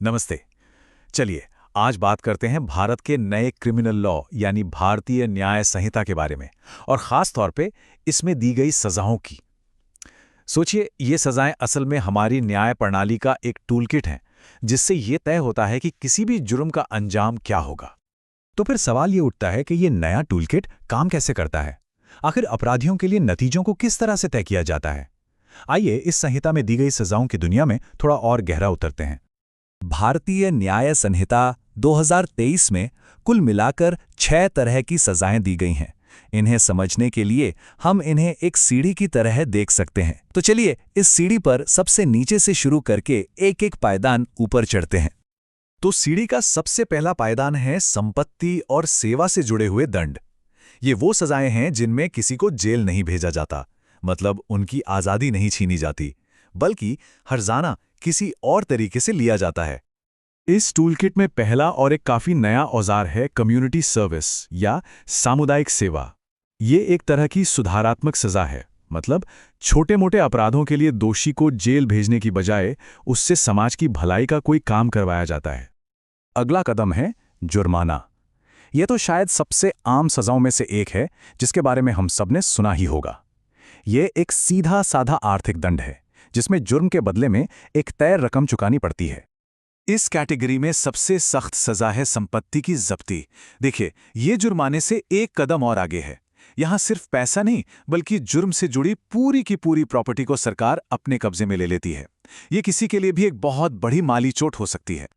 नमस्ते। चलिए आज बात करते हैं भारत के नए क्रिमिनल लॉ यानी भारतीय न्याय संहिता के बारे में और खास तौर पे इसमें दी गई सजाओं की। सोचिए ये सजाएं असल में हमारी न्याय प्रणाली का एक टूलकिट है जिससे ये तय होता है कि किसी भी जुर्म का अंजाम क्या होगा। तो फिर सवाल ये उठता है कि ये नया टूलकिट काम कैसे करता है। आखिर अपराधियों के लिए नतीजों को किस तरह से तय किया जाता है। आइए इस संहिता में दी गई सजाओं की दुनिया में थोड़ा और गहरा उतरते हैं। भारतीय न्याय संहिता 2023 में कुल मिलाकर 6 तरह की सजाएं दी गई हैं। इन्हें समझने के लिए हम इन्हें एक सीढ़ी की तरह देख सकते हैं। तो चलिए इस सीढ़ी पर सबसे नीचे से शुरू करके एक एक पायदान ऊपर चढ़ते हैं। तो सीढ़ी का सबसे पहला पायदान है संपत्ति और सेवा से जुड़े हुए दंड। ये वो सजाएं हैं जिनमें किसी को जेल नहीं भेजा जाता, मतलब उनकी आज़ादी नहीं छीनी जाती, बल्कि हर्जाना किसी और तरीके से लिया जाता है। इस टूलकिट में पहला और एक काफी नया औजार है कम्युनिटी सर्विस या सामुदायिक सेवा। ये एक तरह की सुधारात्मक सजा है, मतलब छोटे मोटे अपराधों के लिए दोषी को जेल भेजने की बजाय उससे समाज की भलाई का कोई काम करवाया जाता है। अगला कदम है जुर्माना। यह तो शायद सबसे आम सजाओं में से एक है जिसके बारे में हम सबने सुना ही होगा। ये एक सीधा साधा आर्थिक दंड है जिसमें जुर्म के बदले में एक तय रकम चुकानी पड़ती है। इस कैटेगरी में सबसे सख्त सजा है संपत्ति की जब्ती। देखिए, ये जुर्माने से एक कदम और आगे है। यहाँ सिर्फ पैसा नहीं बल्कि जुर्म से जुड़ी पूरी की पूरी प्रॉपर्टी को सरकार अपने कब्जे में ले लेती है। ये किसी के लिए भी एक बहुत बड़ी माली चोट हो सकती है।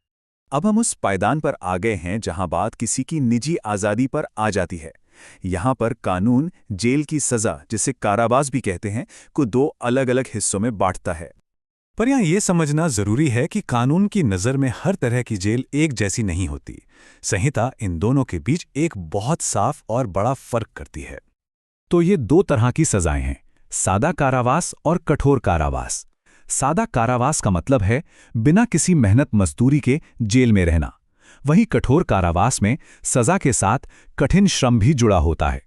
अब हम उस पायदान पर आ गए हैं जहां बात किसी की निजी आज़ादी पर आ जाती है। यहाँ पर कानून जेल की सजा, जिसे कारावास भी कहते हैं, को 2 अलग-अलग हिस्सों में बांटता है। पर यहाँ ये समझना जरूरी है कि कानून की नज़र में हर तरह की जेल एक जैसी नहीं होती। संहिता इन दोनों के बीच एक बहुत साफ और बड़ा फर्क करती है। तो ये 2 तरह की सजाएं हैं, सादा कारावास और कठोर कारावास। सादा कारावास का मतलब है बिना किसी मेहनत मजदूरी के जेल में रहना। वहीं कठोर कारावास में सजा के साथ कठिन श्रम भी जुड़ा होता है,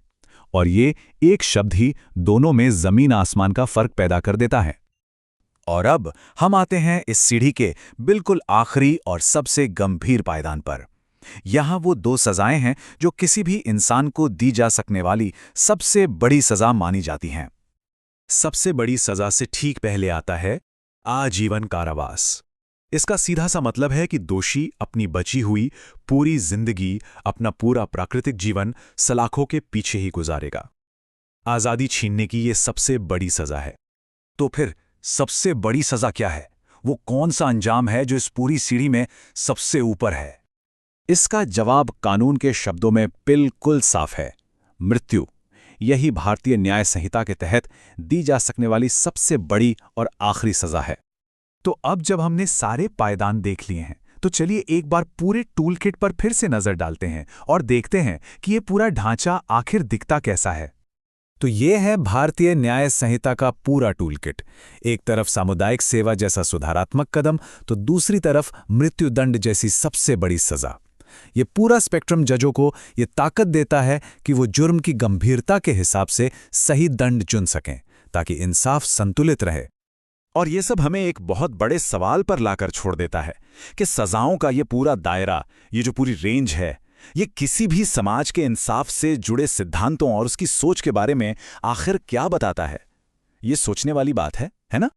और ये एक शब्द ही दोनों में जमीन आसमान का फर्क पैदा कर देता है। और अब हम आते हैं इस सीढ़ी के बिल्कुल आखिरी और सबसे गंभीर पायदान पर। यहाँ वो 2 सजाएं हैं जो किसी भी इंसान को दी जा सकने वाली सबसे बड़ी सजा मानी जाती हैं। सबसे बड़ी सजा से ठीक पहले आता है आजीवन कारावास। इसका सीधा सा मतलब है कि दोषी अपनी बची हुई पूरी जिंदगी, अपना पूरा प्राकृतिक जीवन सलाखों के पीछे ही गुजारेगा। आज़ादी छीनने की ये सबसे बड़ी सजा है। तो फिर सबसे बड़ी सजा क्या है? वो कौन सा अंजाम है जो इस पूरी सीढ़ी में सबसे ऊपर है? इसका जवाब कानून के शब्दों में बिल्कुल साफ है, मृत्यु। यही भारतीय न्याय संहिता के तहत दी जा सकने वाली सबसे बड़ी और आखिरी सजा है। तो अब जब हमने सारे पायदान देख लिए हैं, तो चलिए एक बार पूरे टूलकिट पर फिर से नजर डालते हैं और देखते हैं कि ये पूरा ढांचा आखिर दिखता कैसा है। तो ये है भारतीय न्याय संहिता का पूरा टूलकिट। एक तरफ सामुदायिक सेवा जैसा सुधारात्मक कदम, तो दूसरी तरफ मृत्युदंड जैसी सबसे बड़ी सजा। ये पूरा स्पेक्ट्रम जजों को ये ताकत देता है कि वो जुर्म की गंभीरता के हिसाब से सही दंड चुन सकें, ताकि इंसाफ संतुलित रहे। और ये सब हमें एक बहुत बड़े सवाल पर लाकर छोड़ देता है कि सजाओं का ये पूरा दायरा, ये जो पूरी रेंज है, ये किसी भी समाज के इंसाफ से जुड़े सिद्धांतों और उसकी सोच के बारे में आखिर क्या बताता है। ये सोचने वाली बात है ना?